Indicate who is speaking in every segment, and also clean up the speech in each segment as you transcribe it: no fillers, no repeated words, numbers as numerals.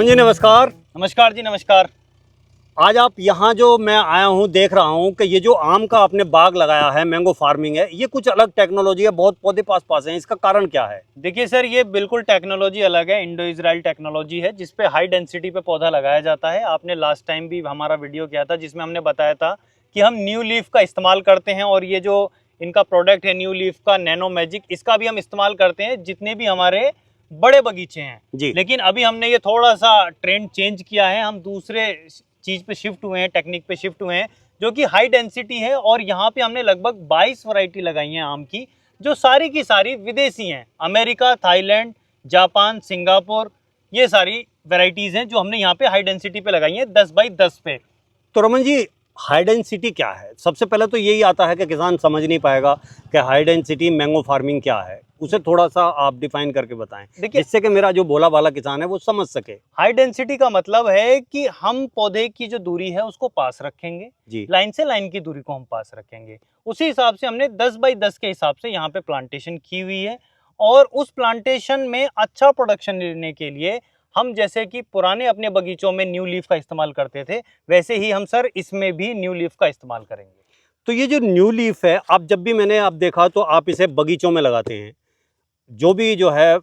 Speaker 1: रमन जी नमस्कार।
Speaker 2: नमस्कार जी नमस्कार।
Speaker 1: आज आप यहाँ जो मैं आया हूँ देख रहा हूँ कि ये जो आम का आपने बाग लगाया है, मैंगो फार्मिंग है, ये कुछ अलग टेक्नोलॉजी है, बहुत पौधे पास पास हैं, इसका कारण क्या है?
Speaker 2: देखिए सर, ये बिल्कुल टेक्नोलॉजी अलग है, इंडो इजराइल टेक्नोलॉजी है जिसपे हाई डेंसिटी पे पौधा लगाया जाता है। आपने लास्ट टाइम भी हमारा वीडियो किया था जिसमें हमने बताया था कि हम न्यू लीफ का इस्तेमाल करते हैं और ये जो इनका प्रोडक्ट है न्यू लीफ का नैनो मैजिक, इसका भी हम इस्तेमाल करते हैं जितने भी हमारे बड़े बगीचे हैं जी। लेकिन अभी हमने ये थोड़ा सा ट्रेंड चेंज किया है, हम दूसरे चीज़ पे शिफ्ट हुए हैं, टेक्निक पे शिफ्ट हुए हैं जो कि हाई डेंसिटी है। और यहाँ पे हमने लगभग 22 वैरायटी लगाई हैं आम की, जो सारी की सारी विदेशी हैं। अमेरिका, थाईलैंड, जापान, सिंगापुर, ये सारी वैरायटीज़ हैं जो हमने यहाँ पे हाई डेंसिटी पे लगाई हैं 10 बाई 10 पे।
Speaker 1: तो रमन जी, हाई डेंसिटी क्या है? सबसे पहले तो यही आता है कि किसान समझ नहीं पाएगा कि हाई डेंसिटी मैंगो फार्मिंग क्या है, उसे थोड़ा सा आप डिफाइन करके बताएं, जिससे कि मेरा जो भोला भाला किसान है वो समझ सके।
Speaker 2: हाई डेंसिटी का मतलब है कि हम पौधे की जो दूरी है उसको पास रखेंगे जी। लाइन से लाइन की दूरी को हम पास रखेंगे, उसी हिसाब से हमने 10 बाई 10 के हिसाब से यहाँ पे प्लांटेशन की हुई है। और उस प्लांटेशन में अच्छा प्रोडक्शन लेने के लिए हम जैसे कि पुराने अपने बगीचों में न्यू लीफ का इस्तेमाल करते थे, वैसे ही हम सर इसमें भी न्यू लीफ का इस्तेमाल करेंगे।
Speaker 1: तो ये जो न्यू लीफ है, आप जब भी मैंने आप देखा तो आप इसे बगीचों में लगाते हैं, जो भी जो है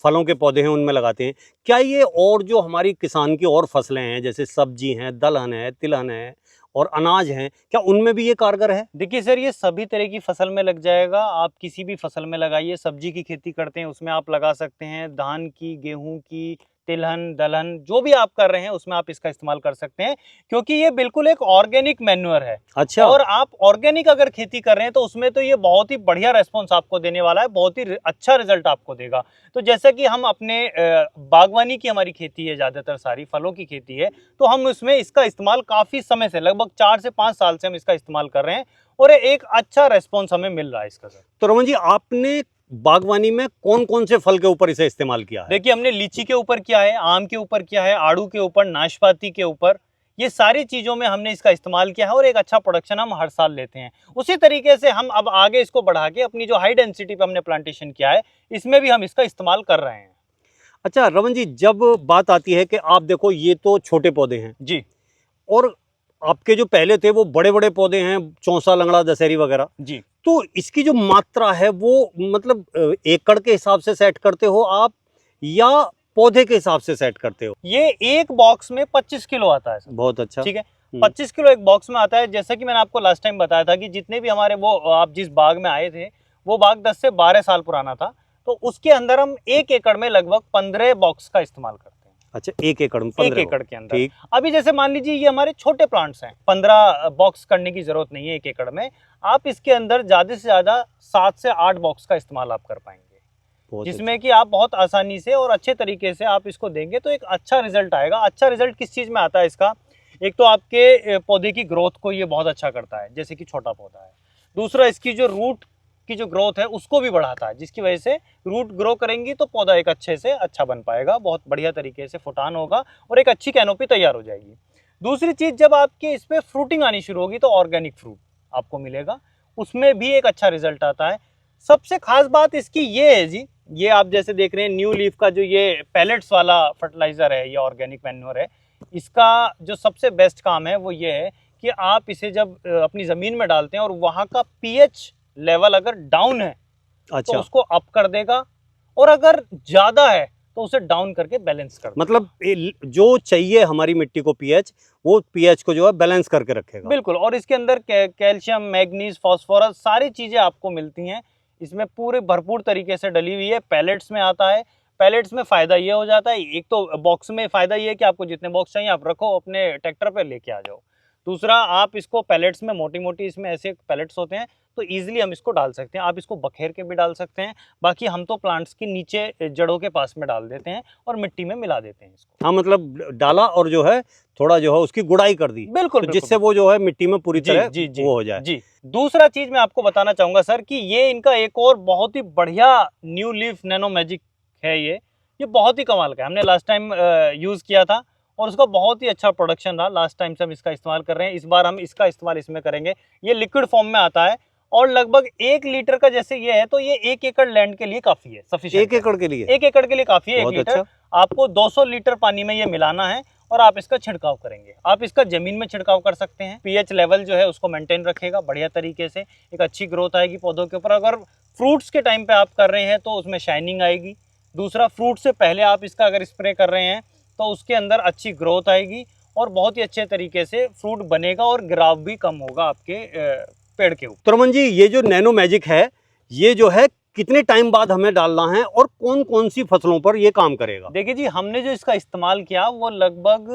Speaker 1: फलों के पौधे हैं उनमें लगाते हैं। क्या ये और जो हमारी किसान की और फसलें हैं जैसे सब्जी हैं, दलहन है, तिलहन है और अनाज हैं, क्या उनमें भी ये कारगर है?
Speaker 2: देखिए सर, ये सभी तरह की फसल में लग जाएगा। आप किसी भी फसल में लगाइए, सब्जी की खेती करते हैं उसमें आप लगा सकते हैं, धान की, गेहूं की, तिलहन, दलहन, जो भी आप कर रहे हैं उसमें आप इसका इस्तेमाल कर सकते हैं, क्योंकि ये बिल्कुल एक ऑर्गेनिक मैन्योर है।
Speaker 1: अच्छा।
Speaker 2: और आप ऑर्गेनिक अगर खेती कर रहे हैं तो उसमें तो ये बहुत ही बढ़िया रेस्पॉन्स आपको देने वाला है, बहुत ही अच्छा रिजल्ट आपको देगा। तो जैसा कि हम अपने बागवानी की हमारी खेती है, ज़्यादातर सारी फलों की खेती है, तो हम उसमें इसका इस्तेमाल काफ़ी समय से, लगभग 4 से 5 साल से हम इसका इस्तेमाल कर रहे हैं और एक अच्छा रेस्पॉन्स हमें मिल रहा है इसका सर।
Speaker 1: तो रमन जी, आपने बागवानी में कौन कौन से फल के ऊपर इसे इस्तेमाल किया है?
Speaker 2: देखिए, हमने लीची के ऊपर किया है, आम के ऊपर किया है, आड़ू के ऊपर, नाशपाती के ऊपर, ये सारी चीज़ों में हमने इसका इस्तेमाल किया है और एक अच्छा प्रोडक्शन हम हर साल लेते हैं। उसी तरीके से हम अब आगे इसको बढ़ा के अपनी जो हाई डेंसिटी पे हमने प्लांटेशन किया है, इसमें भी हम इसका इस्तेमाल कर रहे हैं।
Speaker 1: अच्छा रमन जी, जब बात आती है कि आप देखो ये तो छोटे पौधे हैं
Speaker 2: जी,
Speaker 1: और आपके जो पहले थे वो बड़े बड़े पौधे हैं, चौसा, लंगड़ा, दशहरी वगैरह
Speaker 2: जी।
Speaker 1: तो इसकी जो मात्रा है वो मतलब एकड़ के हिसाब से सेट करते हो आप या पौधे के हिसाब से सेट करते हो?
Speaker 2: ये एक बॉक्स में 25 किलो आता है सर।
Speaker 1: बहुत अच्छा।
Speaker 2: ठीक है, 25 किलो एक बॉक्स में आता है। जैसा कि मैंने आपको लास्ट टाइम बताया था कि जितने भी हमारे वो आप जिस बाग में आए थे वो बाग 10 से 12 साल पुराना था, तो उसके अंदर हम 1 एकड़ में लगभग 15 बॉक्स का इस्तेमाल करते हैं।
Speaker 1: अच्छा, 1 एकड़ में 15?
Speaker 2: 1 एकड़ के अंदर। अभी जैसे मान लीजिए ये हमारे छोटे प्लांट्स हैं, 15 बॉक्स करने की जरूरत नहीं है 1 एकड़ में। आप इसके अंदर ज्यादा से ज्यादा 7 से 8 बॉक्स का इस्तेमाल आप कर पाएंगे, जिसमें कि आप बहुत आसानी से और अच्छे तरीके से आप इसको देंगे तो एक अच्छा रिजल्ट आएगा। अच्छा रिजल्ट किस चीज़ में आता है इसका? एक तो आपके पौधे की ग्रोथ को ये बहुत अच्छा करता है, जैसे कि छोटा पौधा है। दूसरा, इसकी जो रूट की जो ग्रोथ है उसको भी बढ़ाता है, जिसकी वजह से रूट ग्रो करेंगी तो पौधा एक अच्छे से अच्छा बन पाएगा, बहुत बढ़िया तरीके से फुटान होगा और एक अच्छी कैनोपी तैयार हो जाएगी। दूसरी चीज़, जब आपके इस पर फ्रूटिंग आनी शुरू होगी तो ऑर्गेनिक फ्रूट आपको मिलेगा, उसमें भी एक अच्छा रिजल्ट आता है। सबसे खास बात इसकी ये है जी, ये आप जैसे देख रहे हैं न्यू लीफ का जो ये पैलेट्स वाला फर्टिलाइजर है, ये ऑर्गेनिक मैन्योर है, इसका जो सबसे बेस्ट काम है वो ये है कि आप इसे जब अपनी ज़मीन में डालते हैं और वहाँ का पीएच लेवल अगर डाउन है
Speaker 1: अच्छा,
Speaker 2: तो उसको अप कर देगा और अगर ज़्यादा है तो उसे डाउन करके बैलेंस कर देगा।
Speaker 1: मतलब जो चाहिए हमारी मिट्टी को पीएच, वो पीएच को जो है बैलेंस करके रखेगा।
Speaker 2: बिल्कुल। और इसके अंदर कैल्शियम, मैग्नीज, फास्फोरस सारी चीज़ें आपको मिलती हैं, इसमें पूरे भरपूर तरीके से डली हुई है। पैलेट्स में आता है। पैलेट्स में फ़ायदा ये हो जाता है, एक तो बॉक्स में फ़ायदा ये है कि आपको जितने बॉक्स चाहिए आप रखो, अपने ट्रैक्टर पे लेके आ जाओ। दूसरा, आप इसको पैलेट्स में मोटी मोटी इसमें ऐसे पैलेट्स होते हैं तो ईजिली हम इसको डाल सकते हैं। आप इसको बखेर के भी डाल सकते हैं, बाकी हम तो प्लांट्स के नीचे जड़ों के पास में डाल देते हैं और मिट्टी में मिला देते हैं इसको।
Speaker 1: हाँ, मतलब डाला और जो है थोड़ा जो है उसकी गुड़ाई कर दी,
Speaker 2: बिल्कुल,
Speaker 1: तो जिससे वो जो है मिट्टी में पूरी तरह वो हो जाए।
Speaker 2: जी। दूसरा चीज मैं आपको बताना चाहूंगा सर कि ये इनका एक और बहुत ही बढ़िया न्यू लीफ नैनो मैजिक है। ये बहुत ही कमाल का है। हमने लास्ट टाइम यूज किया था और उसका बहुत ही अच्छा प्रोडक्शन रहा। लास्ट टाइम से हम इसका इस्तेमाल कर रहे हैं, इस बार हम इसका इस्तेमाल इसमें करेंगे। ये लिक्विड फॉर्म में आता है और लगभग 1 लीटर का जैसे ये है तो ये 1 एकड़ लैंड के लिए काफी है, सफिशिएंट।
Speaker 1: 1 एकड़ के लिए?
Speaker 2: 1 एकड़ के लिए काफी है 1 लीटर। आपको 200 लीटर पानी में ये मिलाना है और आप इसका छिड़काव करेंगे। आप इसका ज़मीन में छिड़काव कर सकते हैं। पीएच लेवल जो है उसको मेंटेन रखेगा बढ़िया तरीके से, एक अच्छी ग्रोथ आएगी पौधों के ऊपर। अगर फ्रूट्स के टाइम पे आप कर रहे हैं तो उसमें शाइनिंग आएगी। दूसरा, फ्रूट से पहले आप इसका अगर स्प्रे कर रहे हैं तो उसके अंदर अच्छी ग्रोथ आएगी और बहुत ही अच्छे तरीके से फ्रूट बनेगा और गिराव भी कम होगा आपके पेड़ के ऊपर।
Speaker 1: तो रमन जी, ये जो नैनो मैजिक है, ये जो है कितने टाइम बाद हमें डालना है और कौन कौन सी फसलों पर ये काम करेगा?
Speaker 2: देखिए जी, हमने जो इसका इस्तेमाल किया वो लगभग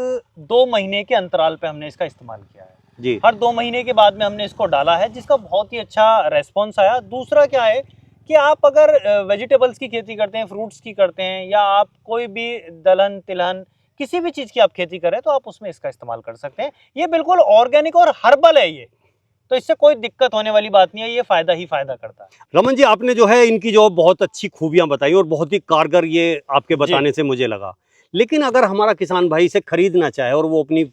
Speaker 2: 2 महीने के अंतराल पे हमने इसका इस्तेमाल किया है
Speaker 1: जी।
Speaker 2: हर 2 महीने के बाद में हमने इसको डाला है, जिसका बहुत ही अच्छा रेस्पॉन्स आया। दूसरा क्या है कि आप अगर वेजिटेबल्स की खेती करते हैं, फ्रूट्स की करते हैं, या आप कोई भी दलहन तिलहन किसी भी चीज़ की आप खेती करें तो आप उसमें इसका इस्तेमाल कर सकते हैं। ये बिल्कुल ऑर्गेनिक और हर्बल है ये, तो इससे कोई दिक्कत होने वाली बात नहीं है, ये फ़ायदा ही फ़ायदा करता है।
Speaker 1: रमन जी, आपने जो है इनकी जो बहुत अच्छी खूबियां बताई और बहुत ही कारगर ये आपके बताने से मुझे लगा। लेकिन अगर हमारा किसान भाई इसे खरीदना चाहे और वो अपनी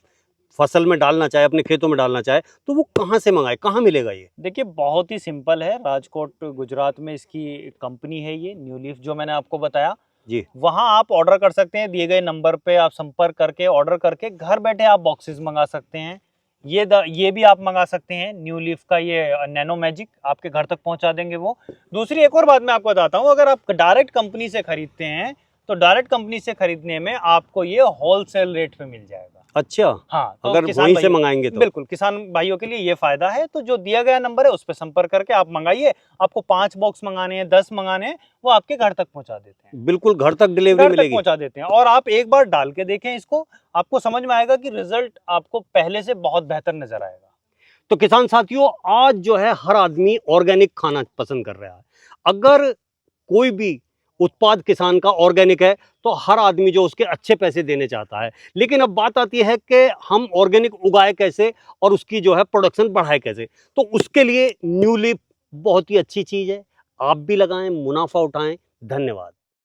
Speaker 1: फसल में डालना चाहे, अपने खेतों में डालना चाहे, तो वो कहाँ से मंगाए, कहाँ मिलेगा ये?
Speaker 2: देखिए, बहुत ही सिंपल है। राजकोट गुजरात में इसकी कंपनी है ये न्यू लीफ, जो मैंने आपको बताया
Speaker 1: जी।
Speaker 2: वहाँ आप ऑर्डर कर सकते हैं। दिए गए नंबर पे आप संपर्क करके ऑर्डर करके घर बैठे आप बॉक्सेस मंगा सकते हैं। ये भी आप मंगा सकते हैं। न्यू लीफ का ये नैनो मैजिक आपके घर तक पहुंचा देंगे वो। दूसरी एक और बात मैं आपको बताता हूँ, अगर आप डायरेक्ट कंपनी से खरीदते हैं तो डायरेक्ट कंपनी से खरीदने में आपको ये होलसेल रेट पे मिल जाएगा।
Speaker 1: अच्छा,
Speaker 2: हाँ, तो
Speaker 1: अगर वहीं से मंगाएंगे तो?
Speaker 2: बिल्कुल, किसान भाइयों के लिए ये फायदा है। तो जो दिया गया नंबर है उस पर संपर्क करके आप मंगाइए। आपको 5 बॉक्स मंगाने हैं, 10 मंगाने हैं, वो आपके घर तक पहुंचा देते हैं।
Speaker 1: बिल्कुल घर तक डिलीवरी
Speaker 2: घर तक
Speaker 1: मिलेगी?
Speaker 2: पहुंचा देते हैं। और आप एक बार डाल के देखें इसको, आपको समझ में आएगा कि रिजल्ट आपको पहले से बहुत बेहतर नजर आएगा।
Speaker 1: तो किसान साथियों, आज जो है हर आदमी ऑर्गेनिक खाना पसंद कर रहा है। अगर कोई भी उत्पाद किसान का ऑर्गेनिक है तो हर आदमी जो उसके अच्छे पैसे देने चाहता है। लेकिन अब बात आती है कि हम ऑर्गेनिक उगाए कैसे और उसकी जो है प्रोडक्शन बढ़ाए कैसे। तो उसके लिए न्यू लीफ बहुत ही अच्छी चीज़ है। आप भी लगाएं, मुनाफा उठाएं। धन्यवाद।